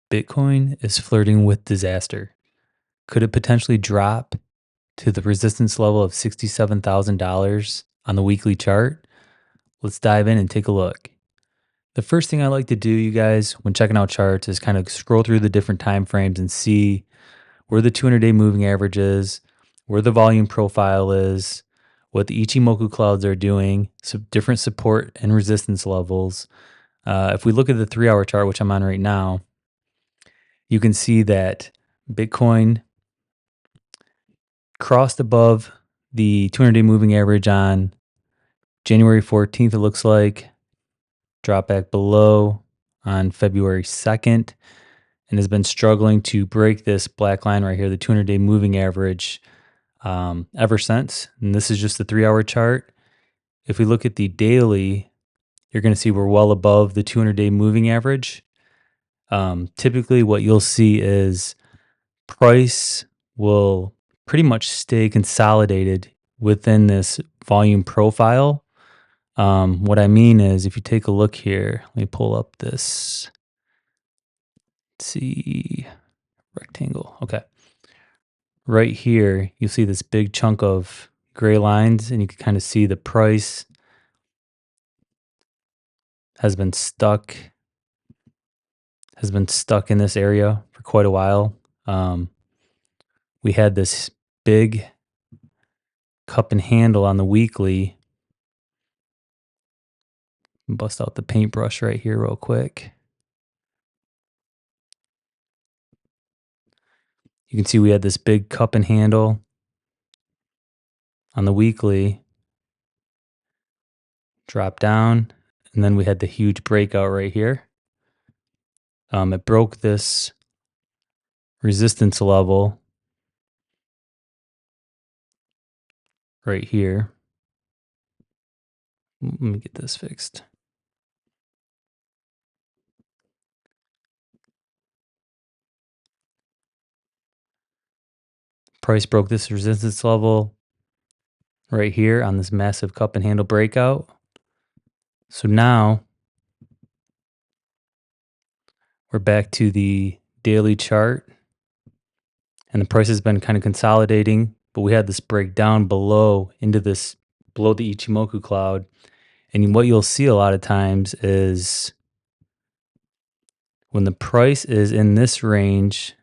Bitcoin is flirting with disaster. Could it potentially drop to the resistance level of $67,000 on the weekly chart? Let's dive in and take a look. The first thing I like to do, you guys, when checking out charts is kind of scroll through the different time frames and see where the 200-day moving average is, where the volume profile is, what the Ichimoku clouds are doing, so different support and resistance levels. If we look at the 3-hour chart, which I'm on right now, you can see that Bitcoin crossed above the 200-day moving average on January 14th, it looks like, dropped back below on February 2nd, and has been struggling to break this black line right here, the 200-day moving average, ever since. And this is just the 3-hour chart. If we look at the daily, you're going to see we're well above the 200-day moving average. Typically, what you'll see is price will pretty much stay consolidated within this volume profile. What I mean is, if you take a look here, let me pull up this, let's see, rectangle. Okay. Right here, you'll see this big chunk of gray lines, and you can kind of see the price has been stuck in this area for quite a while. We had this big cup and handle on the weekly. Bust out the paintbrush right here real quick. You can see we had this big cup and handle on the weekly, drop down, and then we had the huge breakout right here. It broke this resistance level right here. Let me get this fixed. Price broke this resistance level right here on this massive cup and handle breakout. So now we're back to the daily chart, and the price has been kind of consolidating, but we had this breakdown below below the Ichimoku cloud. And what you'll see a lot of times is when the price is in this range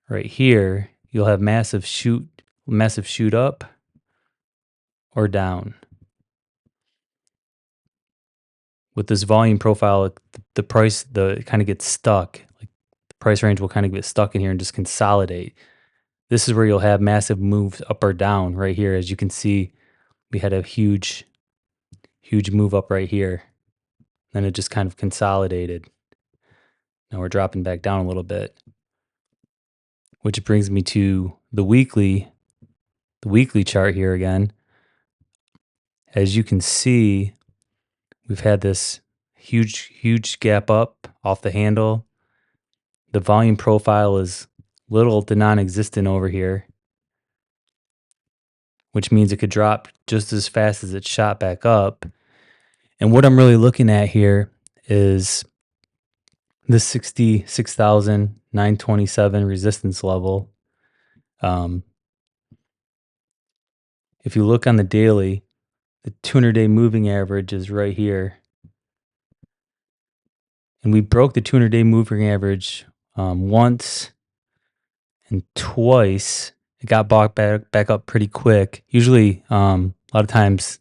right here, you'll have massive shoot up or down. With this volume profile, the price kind of gets stuck. Like the price range will kind of get stuck in here and just consolidate. This is where you'll have massive moves up or down right here. As you can see, we had a huge move up right here. Then it just kind of consolidated. Now we're dropping back down a little bit, which brings me to the weekly chart here again. As you can see, we've had this huge gap up off the handle. The volume profile is little to non-existent over here, which means it could drop just as fast as it shot back up. And what I'm really looking at here is this 66,927 resistance level. If you look on the daily, the 200-day moving average is right here. And we broke the 200-day moving average once and twice. It got bought back up pretty quick. Usually, a lot of times,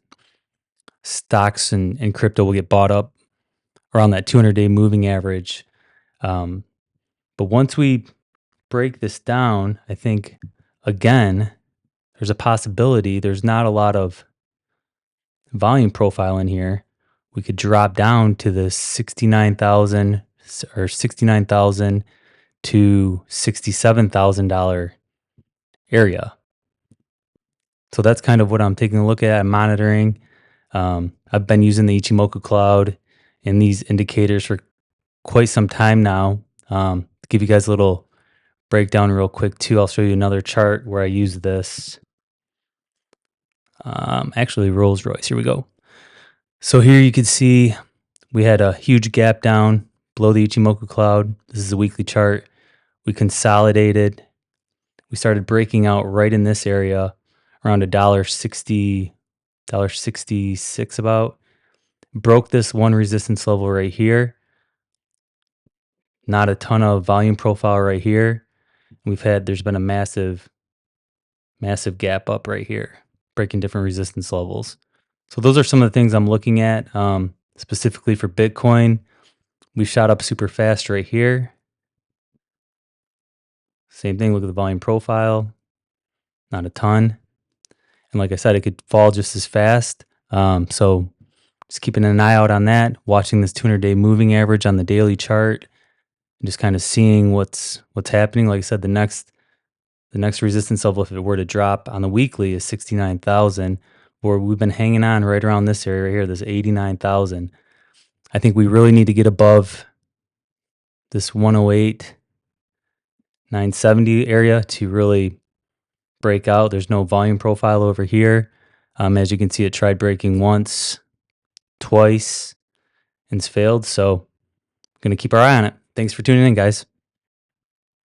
stocks and crypto will get bought up around that 200-day moving average. But once we break this down, I think, again, there's a possibility. There's not a lot of volume profile in here. We could drop down to the 69,000 to $67,000 area. So that's kind of what I'm taking a look at and monitoring. I've been using the Ichimoku cloud and these indicators for quite some time now. To give you guys a little breakdown real quick too, I'll show you another chart where I use this. Actually, Rolls Royce. Here we go. So here you can see we had a huge gap down below the Ichimoku cloud. This is a weekly chart. We consolidated. We started breaking out right in this area around $1.60, $1.66 about. Broke this one resistance level right here. Not a ton of volume profile right here. There's been a massive gap up right here, breaking different resistance levels. So those are some of the things I'm looking at specifically for Bitcoin. We shot up super fast right here. Same thing, look at the volume profile, not a ton. And like I said, it could fall just as fast. So just keeping an eye out on that, watching this 200-day moving average on the daily chart, and just kind of seeing what's happening. Like I said, the next resistance level, if it were to drop on the weekly, is 69,000. Or we've been hanging on right around this area right here, this 89,000. I think we really need to get above this 108,970 area to really break out. There's no volume profile over here. As you can see, it tried breaking once, twice, and it's failed. So, going to keep our eye on it. Thanks for tuning in, guys.